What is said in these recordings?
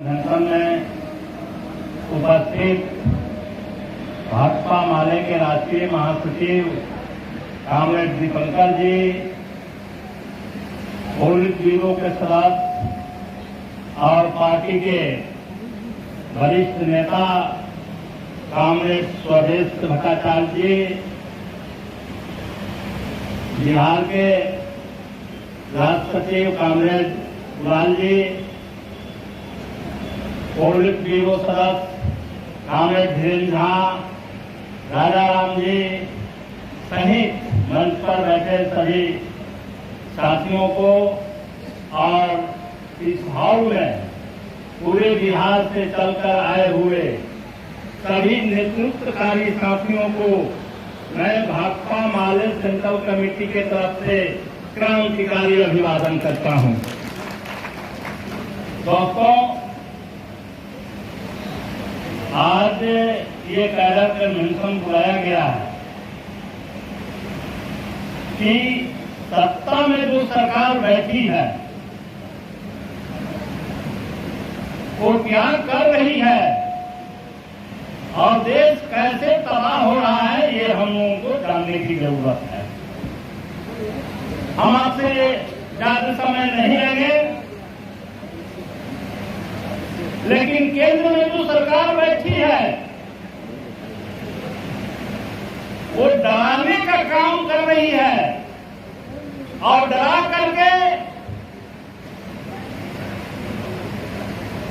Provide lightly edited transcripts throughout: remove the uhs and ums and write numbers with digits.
Convention में उपस्थित भाकपा माले के राष्ट्रीय महासचिव कामरेड दीपंकर जी, पोलित ब्यूरो के सदस्य और पार्टी के वरिष्ठ नेता कामरेड स्वदेश भट्टाचार्य जी, बिहार के राज्य सचिव कामरेड गुलाल जी, पोलित ब्यूरो सदस्य कामरेड धीरेन्द्र झा, राजाराम जी सहित मंच पर बैठे सभी साथियों को और इस हॉल में पूरे बिहार से चलकर आए हुए सभी नेतृत्वकारी साथियों को मैं भाकपा माले सेंट्रल कमेटी के तरफ से क्रांतिकारी अभिवादन करता हूं। दोस्तों, आज ये कैडर कन्वेंशन बुलाया गया है कि सत्ता में जो सरकार बैठी है वो क्या कर रही है और देश कैसे तबाह हो रहा है, ये हम लोगों को जानने की जरूरत है। हम आपसे ज्यादा समय नहीं लेंगे, लेकिन केंद्र में जो सरकार बैठी है वो डराने का काम कर रही है और डरा करके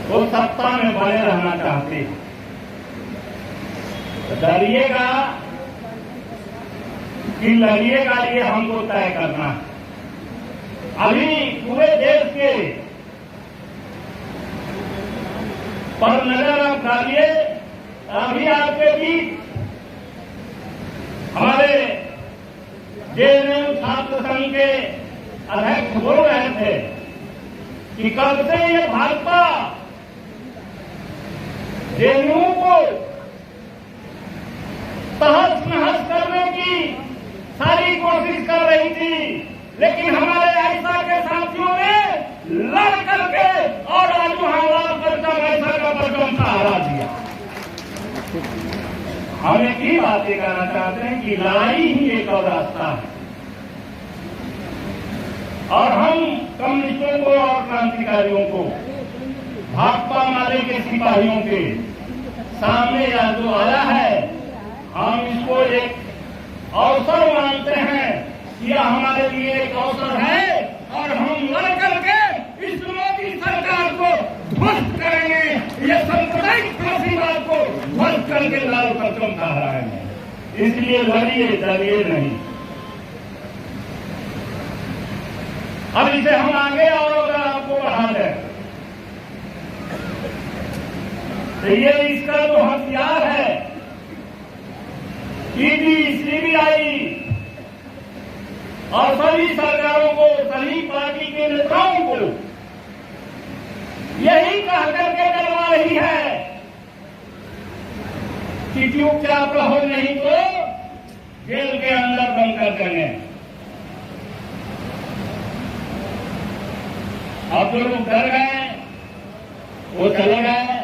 वो सत्ता में बने रहना चाहते हैं। डरिएगा कि लड़िएगा, ये हमको तय करना है। अभी पूरे देश के पर नजर आप डालिए। अभी आपके बीच हमारे जेएनयू छात्र संघ के अध्यक्ष बोल रहे थे कि कब से ये भाजपा जेएनयू को तहस नहस करने की सारी कोशिश कर रही थी, लेकिन हमारे ऐसा के साथियों ने लड़ करके और राजू हमारा परचम ऐसा का परचम सहारा दिया। हम एक ही बात ये कहना चाहते हैं कि लड़ाई ही एक और रास्ता है और हम कम्युनिस्टों को और क्रांतिकारियों को भाकपा माले के सिपाहियों के सामने यह जो आया है, हम इसको एक अवसर मानते हैं। यह हमारे लिए एक अवसर है और हम लड़ करके इस मोदी सरकार को ध्वस्त करेंगे। ये सांप्रदायिक फांसीवाद को ध्वस्त करके लाल परचम फहराएंगे। इसलिए लड़िए, डरिए नहीं। अब इसे हम आगे और अगर आपको बढ़ा दें तो ये इसका जो हथियार है, ईडी, सीबीआई और सभी सरकारों को, सभी पार्टी के नेताओं को यही कह करके डरवा रही है कि चुपचाप रहो, नहीं तो जेल के अंदर बंद कर देंगे। अब जो लोग डर गए वो चले गए,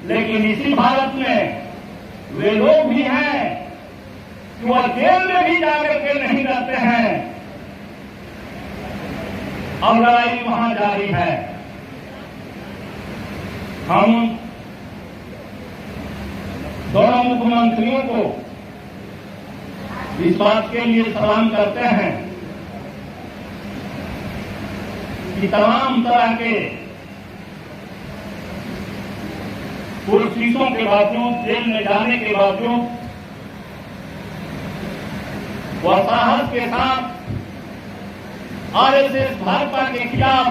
लेकिन इसी भारत में वे लोग भी हैं कि वह जेल में भी जाकर के नहीं रहते हैं और लड़ाई वहां जारी है। हम दोनों मुख्यमंत्रियों को इस बात के लिए सलाम करते हैं कि तमाम तरह के कोशिशों के बावजूद, जेल में जाने के बावजूद वह साहस के साथ आरएसएस भाजपा के खिलाफ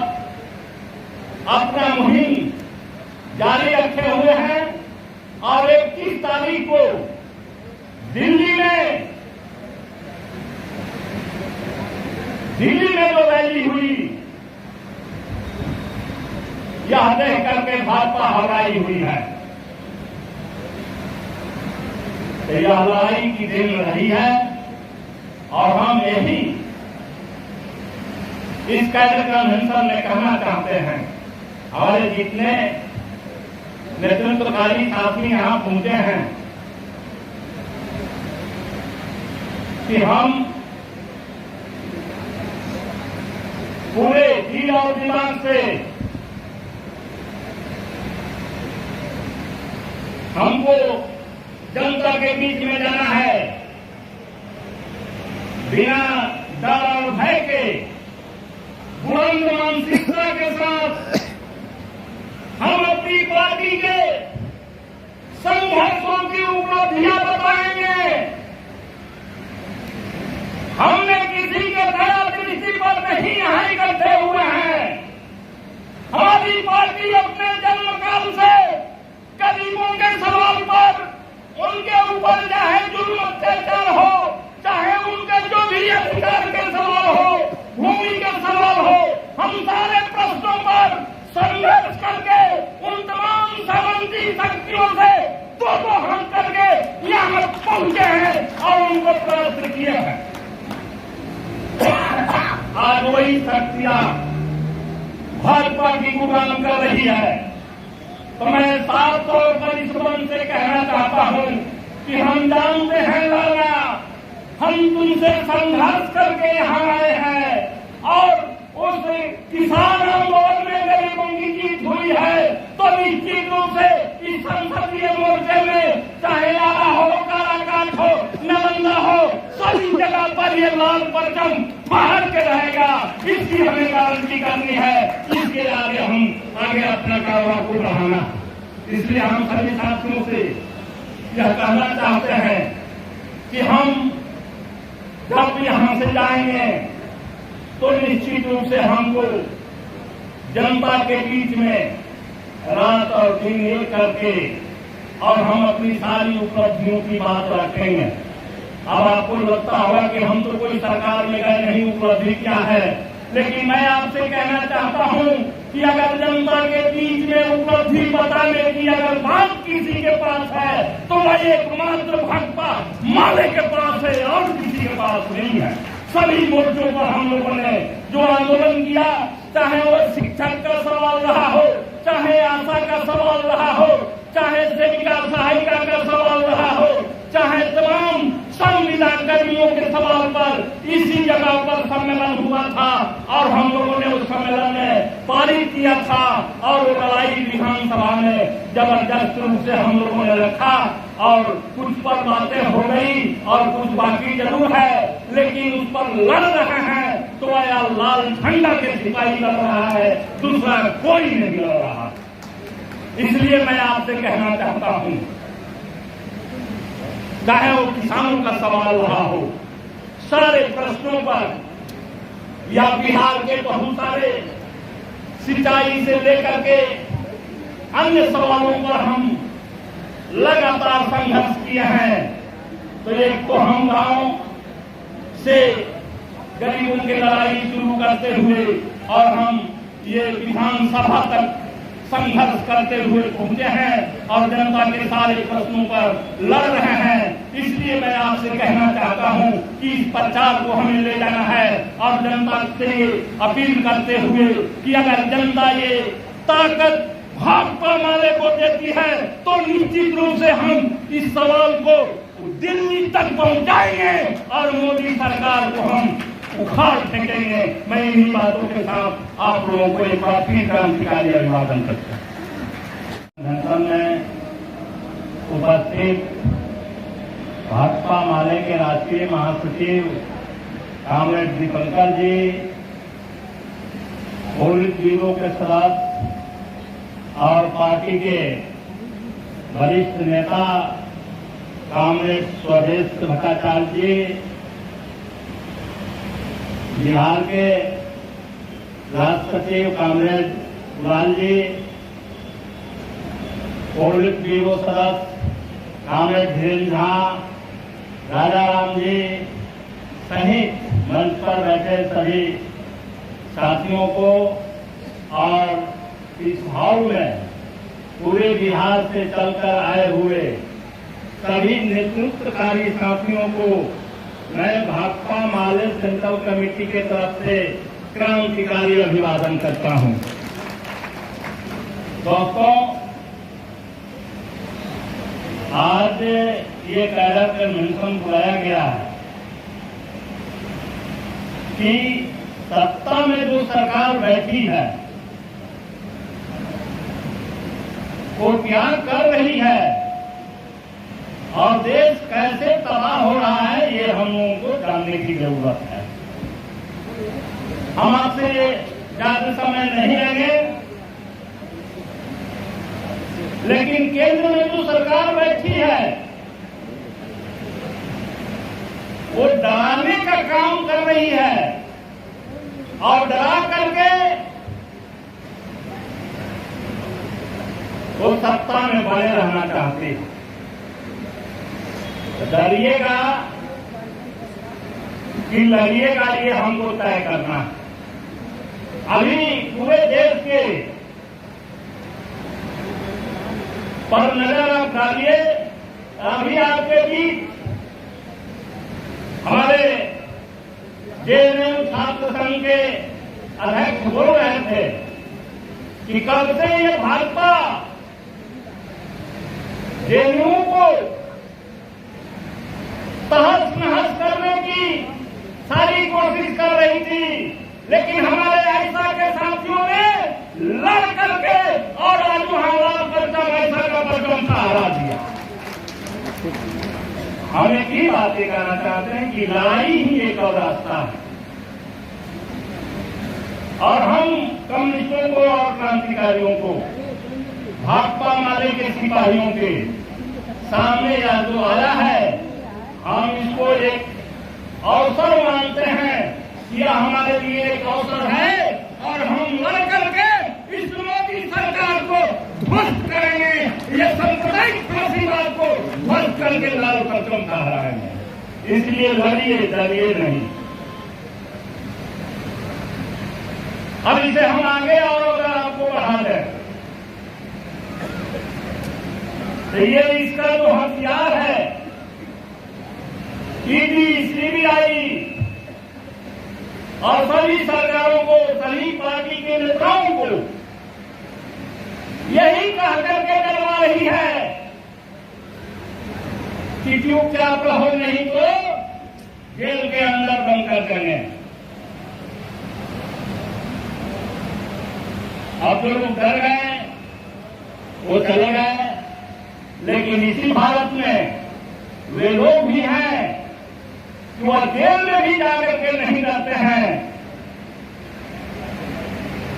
अपना मुहिम जारी रखे हुए हैं और 21 तारीख को दिल्ली में जो रैली हुई, यह देख करके भाजपा हराई हुई है। तो यह लड़ाई की दिन रही है और हम यही इस कैडर कन्वेंशन में कहना चाहते हैं, हमारे जितने नेतृत्वकारी साथी यहाँ पहुंचे हैं कि हम पूरे दिल और दिमाग से हमको जनता के बीच में जाना है, बिना डर और भय के बुलंद मानसिकता के साथ हम अपनी पार्टी के संघर्षों की उपलब्धियां बताएंगे। हमने किसी के दया दृष्टि पर नहीं यहाँ इकट्ठे हुए हैं। हमारी पार्टी अपने जन्म काल से गरीबों के सवाल पर, उनके ऊपर चाहे जुल्म अत्याचार हो, चाहे उनके जो भी अधिकार के सवाल हो, भूमि के सवाल हो, हम सारे प्रश्नों पर संघर्ष करके उन तमाम सामंती शक्तियों से दो हाथ करके यहाँ पहुंचे हैं और उनको परास्त किया है। आज वही शक्तियां भाजपा की गुलाम कर रही है। तो मैं साफ तौर पर इस मंच से कहना चाहता हूं कि हम जानते हैं लाला, हम तुमसे संघर्ष करके यहाँ आए हैं और उस किसान आंदोलन में गरीबों की जीत हुई है। तो निश्चित रूप से इस संसदीय मोर्चे में चाहे लाला हो, काराकाट हो, नालंदा हो, सभी जगह पर ये लाल परचम बाहर के रहेगा। इसकी हमें गारंटी करनी है। इसके आगे हम अपना कारोबार को बढ़ाना। इसलिए हम सभी साथियों से यह कहना चाहते हैं कि हम जब यहाँ से जाएंगे तो निश्चित रूप से हमको जनता के बीच में रात और दिन एक करके और हम अपनी सारी उपलब्धियों की बात रखेंगे। अब आपको लगता होगा कि हम तो कोई सरकार में गए नहीं, उपलब्धि क्या है, लेकिन मैं आपसे कहना चाहता हूं कि अगर जनता के बीच में उपलब्धि बताने की अगर बात किसी के पास है तो वह एकमात्र भाजपा माले के पास है और किसी के पास नहीं है। सभी मोर्चों पर हम लोगों ने जो आंदोलन किया, चाहे वो शिक्षक का सवाल रहा हो, चाहे आशा का सवाल रहा हो, चाहे सेविका सहायिका का सवाल रहा हो, चाहे तमाम संविधान कर्मियों के सवाल पर इसी जगह पर सम्मेलन हुआ था और हम लोगों ने उस सम्मेलन में पारित किया था और वो लड़ाई विधानसभा में जबरदस्त रूप से हम लोगों ने रखा और कुछ पर बातें हो गई और कुछ बाकी जरूर है, लेकिन उस पर लड़ रहे हैं तो या लाल झंडा के सिपाही लड़ रहा है, दूसरा कोई नहीं लड़ रहा। इसलिए मैं आपसे कहना चाहता हूं, चाहे वो किसानों का सवाल रहा हो, सारे प्रश्नों पर या बिहार के बहुत सारे सिंचाई से लेकर के अन्य सवालों पर हम लगातार संघर्ष किए हैं। तो एक तो हम गांव से गरीबों की लड़ाई शुरू करते हुए और हम ये विधानसभा तक संघर्ष करते हुए पहुंचे हैं और जनता के सारे प्रश्नों पर लड़ रहे हैं। इसलिए मैं आपसे कहना चाहता हूं कि इस प्रचार को हमें ले जाना है और जनता से अपील करते हुए कि अगर जनता ये ताकत भाजपा माले को देती है तो निश्चित रूप से हम इस सवाल को दिल्ली तक पहुंचाएंगे और मोदी सरकार को हम उखाड़ फेंकेंगे। मैं इन्हीं बातों के साथ आप लोगों को एक बार फिर क्रांतिकारी अभिवादन करता हूं। में उपस्थित भाजपा माले के राष्ट्रीय महासचिव कामरेड दीपंकर जी, पोलित ब्यूरो के सदस्य और पार्टी के वरिष्ठ नेता कामरेड स्वदेश भट्टाचार्य जी, बिहार के राष्ट्र सचिव कामरेड गुलाल जी, पोलित ब्यूरो सदस्य कामरेड धीरेन्द्र झा, राजाराम जी सहित मंच पर बैठे सभी साथियों को और इस हॉल में पूरे बिहार से चलकर आए हुए सभी नेतृत्वकारी साथियों को मैं भाजपा माले सेंट्रल कमेटी के तरफ से क्रांतिकारी अभिवादन करता हूं। दोस्तों, ये कैडर कन्वेंशन बुलाया गया है कि सत्ता में जो सरकार बैठी है वो क्या कर रही है और देश कैसे तबाह हो रहा है, ये हम लोगों को जानने की जरूरत है। हम आपसे ज्यादा समय नहीं लेंगे, लेकिन केंद्र में जो सरकार बैठी है वो डराने का काम कर रही है और डरा करके वो सत्ता में बने रहना चाहते हैं। डरिएगा कि लड़िएगा, ये हमको तय करना है। अभी पूरे देश के पर नजर आप डालिए। अभी आपके बीच हमारे जेएनयू छात्र संघ के अध्यक्ष बोल रहे थे कि कब से ये भाजपा जेएनयू को तहस नहस करने की सारी कोशिश कर रही थी, लेकिन हमारे ऐसा के साथियों ने लड़ करके और राजू हमारा परचम ऐसा का परचम सहारा दिया। हम एक ही बात ये कहना चाहते हैं कि लड़ाई ही एक और रास्ता है और हम कम्युनिस्टों को और क्रांतिकारियों को भाकपा माले के सिपाहियों के सामने या जो आया है, हम इसको एक अवसर मानते हैं। यह हमारे लिए एक अवसर है और हम लड़ करके इस मोदी सरकार को ध्वस्त करेंगे, ये सांप्रदायिक फांसीवाद को ध्वस्त करके लाल परचम फहराएंगे। इसलिए लड़िए, डरिए नहीं। अब इसे हम आगे और अगर आपको बढ़ा दें तो ये इसका जो हथियार है, ईडी, सीबीआई और सभी सरकारों को, सभी पार्टी के नेताओं को यही कह करके डरवा रही है कि चुपचाप रहो, नहीं तो जेल के अंदर बंद कर देंगे। अब जो लोग डर गए वो चले गए, लेकिन इसी भारत में वे लोग भी हैं कि वह जेल में भी जाकर के नहीं रहते हैं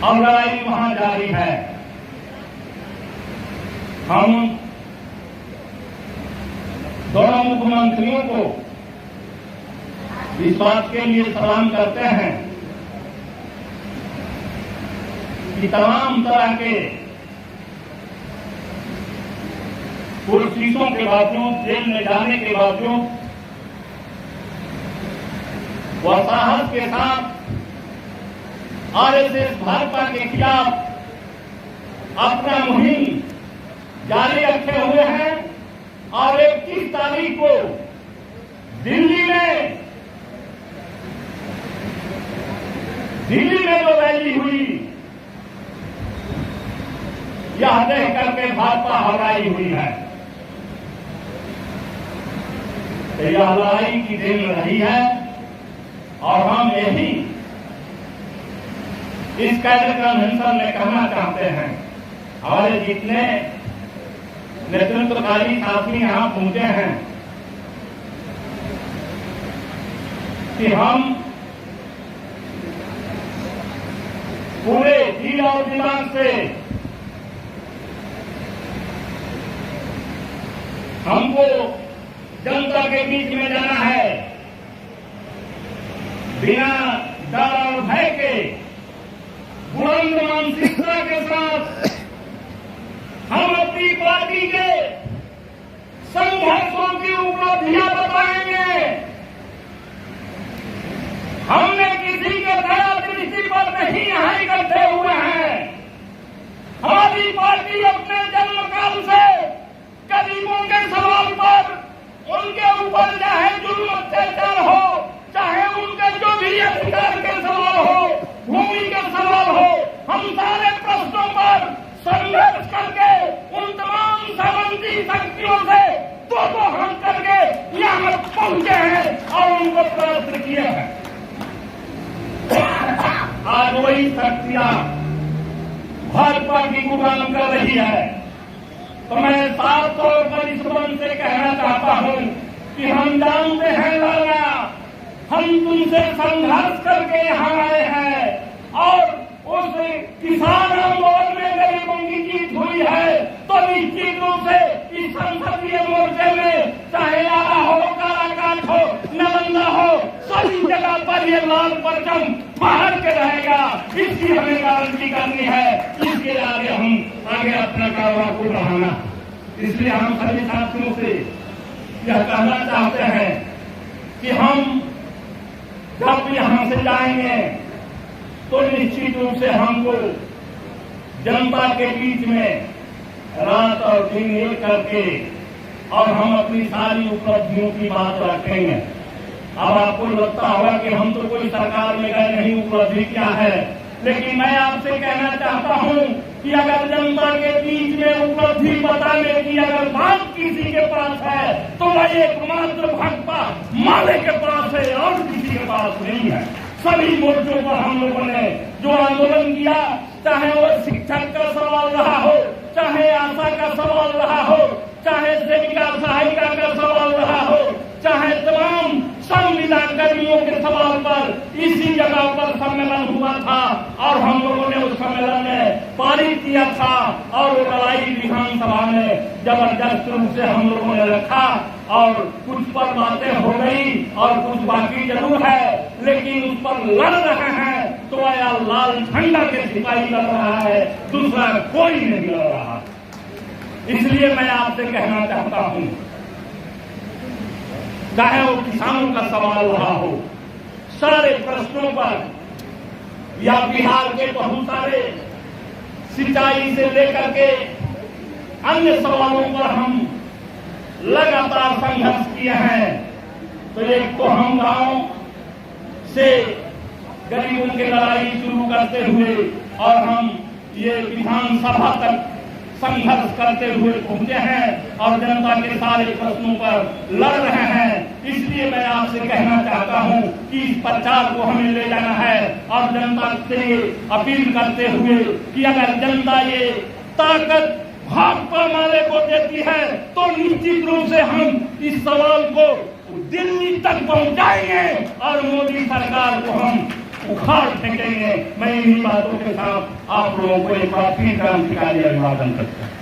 और लड़ाई वहां जारी है। हम दोनों मुख्यमंत्रियों को इस बात के लिए सलाम करते हैं कि तमाम तरह के कोशिशों के बावजूद, जेल में जाने के बावजूद वह साहस के साथ आरएसएस भाजपा के खिलाफ अपना मुहिम जारी रखे हुए हैं और 21 तारीख को दिल्ली में जो रैली हुई, यह देख करके भाजपा हराई हुई है। तो यह लड़ाई की दिन रही है और हम यही इस कैडर कन्वेंशन में कहना चाहते हैं। हमारे जितने नेतृत्वकारी साथी यहां पहुंचे हैं कि हम पूरे दिल और दिमाग से हमको जनता के बीच में जाना है, बिना डर और भय के बुलंद मानसिकता के साथ हम अपनी पार्टी के संघर्षों की उपलब्धियां बताएंगे। हमने किसी के दया दृष्टि पर नहीं यहाँ इकट्ठे हुए हैं। हमारी पार्टी अपने जन्मकाल से गरीबों के सवाल पर, उनके ऊपर चाहे जुल्म अत्याचार हो, चाहे उनके जो भी अधिकार के सवाल हो, भूमि के सवाल हो, हम सारे प्रश्नों पर संघर्ष करके उन तमाम सामंती शक्तियों से कर रही है। तो मैं साफ तौर पर इस मंच से कहना चाहता हूं कि हम जानते हैं लाला, हम तुमसे संघर्ष करके यहाँ आए हैं और उस किसान आंदोलन में गरीबों की जीत हुई है। तो निश्चित रूप से इस संसदीय मोर्चे में चाहे आला हो, काराकाट हो, नालंदा हो, सभी जगह पर ये लाल परचम बाहर के रहेगा। इसकी हमें गारंटी करनी है। इसके आगे अपना कारोबार को बढ़ाना। इसलिए हम सभी साथियों से यह कहना चाहते हैं कि हम जब यहाँ से जाएंगे तो निश्चित रूप से हमको जनता के बीच में रात और दिन एक करके और हम अपनी सारी उपलब्धियों की बात रखेंगे। अब आपको लगता होगा कि हम तो कोई सरकार में गए नहीं, उपलब्धि क्या है, लेकिन मैं आपसे कहना चाहता हूं कि अगर जनता के बीच में उपलब्धि बताने की अगर बात किसी के पास है तो वह एकमात्र भाकपा माले के पास है और किसी के पास नहीं है। सभी मोर्चों पर हम लोगों ने जो आंदोलन किया, चाहे वो शिक्षक का सवाल रहा हो, चाहे आशा का सवाल रहा हो, चाहे सेविका सहायिका का सवाल रहा हो, चाहे तमाम संविदा कर्मियों के सवाल पर इसी जगह पर सम्मेलन हुआ था और हम लोगों ने उस सम्मेलन में पारित किया था और वो लड़ाई विधानसभा में जबरदस्त रूप से हम लोगों ने रखा और कुछ पर बातें हो गई और कुछ बाकी जरूर है, लेकिन उस पर लड़ रहे हैं तो आया लाल झंडा के सिपाही लड़ रहा है, दूसरा कोई नहीं लड़ रहा। इसलिए मैं आपसे कहना चाहता हूं, चाहे वो किसानों का सवाल रहा हो, सारे प्रश्नों पर या बिहार के बहुत सारे सिंचाई से लेकर के अन्य सवालों पर हम लगातार संघर्ष किए हैं। तो एक तो हम गांव से गरीबों की लड़ाई शुरू करते हुए और हम ये विधानसभा तक संघर्ष करते हुए पहुंचे हैं और जनता के सारे प्रश्नों पर लड़ रहे हैं। इसलिए मैं आपसे कहना चाहता हूं कि इस प्रचार को हमें ले जाना है और जनता से अपील करते हुए कि अगर जनता ये ताकत भाकपा माले को देती है तो निश्चित रूप से हम इस सवाल को दिल्ली तक पहुंचाएंगे और मोदी सरकार को हम उखाड़ फेंकेंगे। मैं इन्हीं बातों के साथ आप लोगों को एक बार फिर क्रांतिकारी अभिवादन करता हूं।